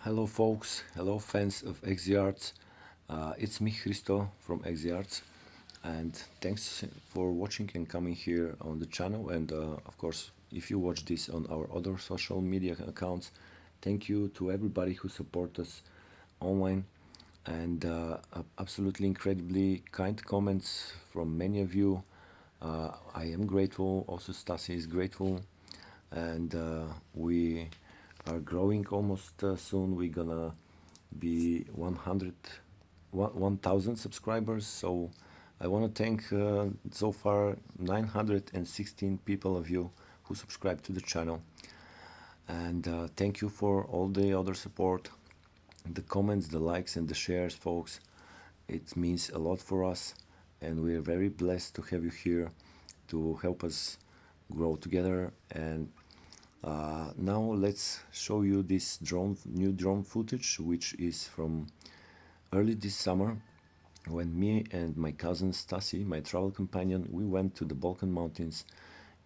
Hello folks, hello fans of ExiArts. It's me Hristo from ExiArts, and thanks for watching and coming here on the channel. And of course, if you watch this on our other social media accounts, thank you to everybody who support us online, and absolutely incredibly kind comments from many of you. I am grateful, also Stasi is grateful, and we are growing almost soon. We're gonna be 1000 subscribers, so I want to thank so far 916 people of you who subscribe to the channel, and thank you for all the other support, the comments, the likes and the shares, folks. It means a lot for us, and we're very blessed to have you here to help us grow together. And now let's show you this new drone footage, which is from early this summer, when me and my cousin Stasi, my travel companion, we went to the Balkan Mountains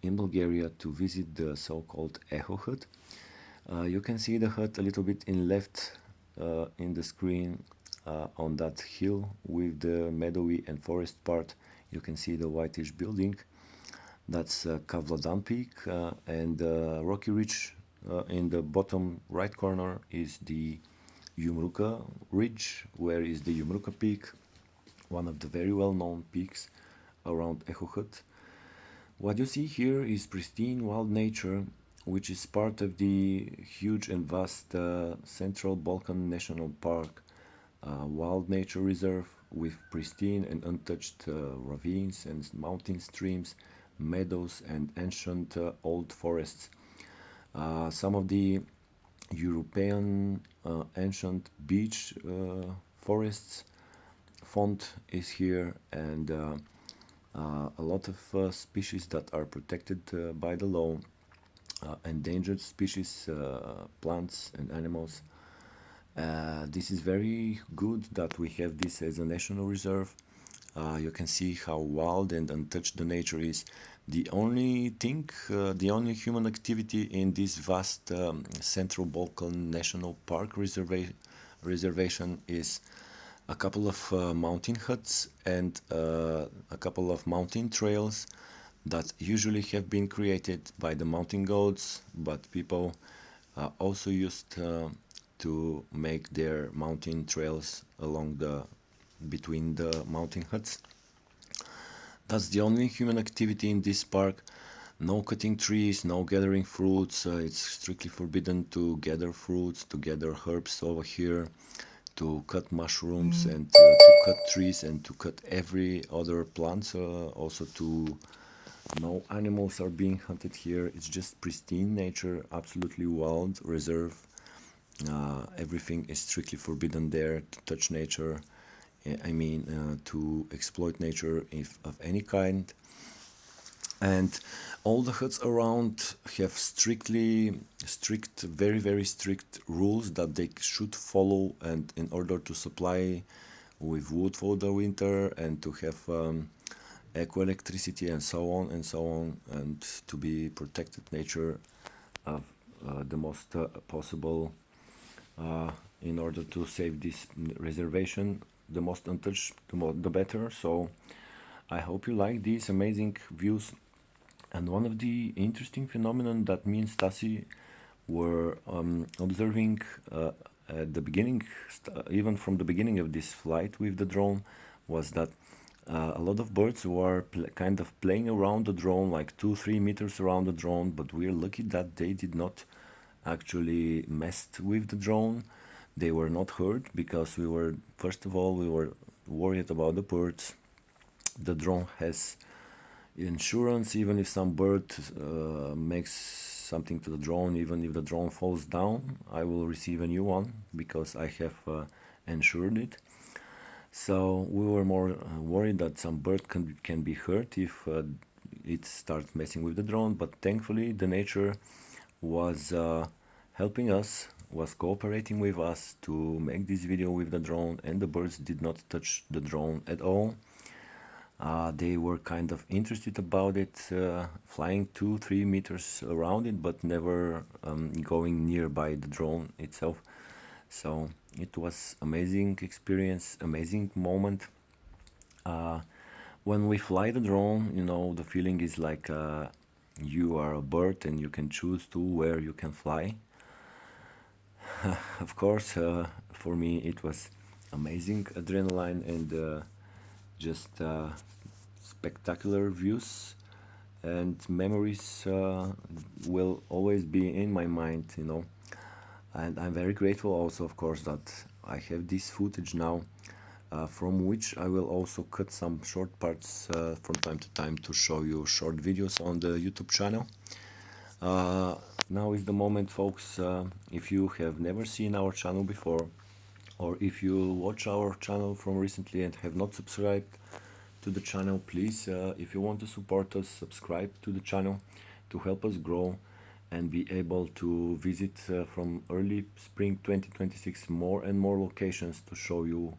in Bulgaria to visit the so-called Eho Hut. You can see the hut a little bit in left in the screen, on that hill with the meadowy and forest part. You can see the whitish building. That's Kavladan Peak, and Rocky Ridge in the bottom right corner is the Yumruka Ridge, where is the Yumruka Peak, one of the very well-known peaks around Eho Hut. What you see here is pristine wild nature, which is part of the huge and vast Central Balkan National Park, wild nature reserve with pristine and untouched ravines and mountain streams, meadows and ancient old forests. Some of the European ancient beech forests font is here, and a lot of species that are protected by the law, endangered species, plants and animals. This is very good that we have this as a national reserve. You can see how wild and untouched the nature is. The only thing, the only human activity in this vast Central Balkan National Park reservation is a couple of mountain huts and a couple of mountain trails that usually have been created by the mountain gods, but people also used to make their mountain trails along the between the mountain huts. That's the only human activity in this park. No cutting trees, no gathering fruits. It's strictly forbidden to gather fruits, to gather herbs over here, to cut mushrooms and to cut trees and to cut every other plant. Also to no animals are being hunted here. It's just pristine nature, absolutely wild reserve. Everything is strictly forbidden there to touch nature. I mean, to exploit nature if of any kind. And all the huts around have very strict rules that they should follow, and in order to supply with wood for the winter and to have eco electricity and so on and so on, and to be protected nature of the most possible, in order to save this reservation, the most untouched, the better. So I hope you like these amazing views. And one of the interesting phenomenon that me and Stasi were observing at the beginning, even from the beginning of this flight with the drone, was that a lot of birds were kind of playing around the drone, like 2-3 meters around the drone, but we're lucky that they did not actually messed with the drone. They were not hurt because we were, first of all, we were worried about the birds. The drone has insurance. Even if some bird makes something to the drone, even if the drone falls down, I will receive a new one because I have insured it. So we were more worried that some bird can be hurt if it starts messing with the drone, but thankfully the nature was helping us, was cooperating with us to make this video with the drone, and the birds did not touch the drone at all. They were kind of interested about it, flying 2-3 meters around it, but never going nearby the drone itself. So it was amazing experience, amazing moment. uh, when we fly the drone, you know, the feeling is like you are a bird and you can choose to where you can fly. Of course, for me it was amazing adrenaline and just spectacular views and memories will always be in my mind, you know. And I'm very grateful also, of course, that I have this footage now, from which I will also cut some short parts from time to time to show you short videos on the YouTube channel. Uh, Now is the moment, folks. If you have never seen our channel before, or if you watch our channel from recently and have not subscribed to the channel, please, if you want to support us, subscribe to the channel to help us grow and be able to visit from early spring 2026 more and more locations to show you,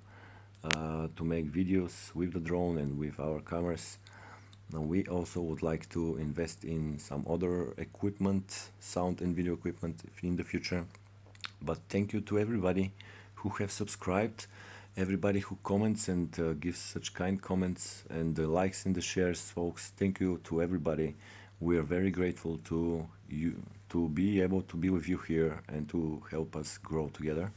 to make videos with the drone and with our cameras. Now we also would like to invest in some other equipment, sound and video equipment in the future. But thank you to everybody who have subscribed, everybody who comments and gives such kind comments, and the likes and the shares, folks. Thank you to everybody. We are very grateful to you to be able to be with you here and to help us grow together.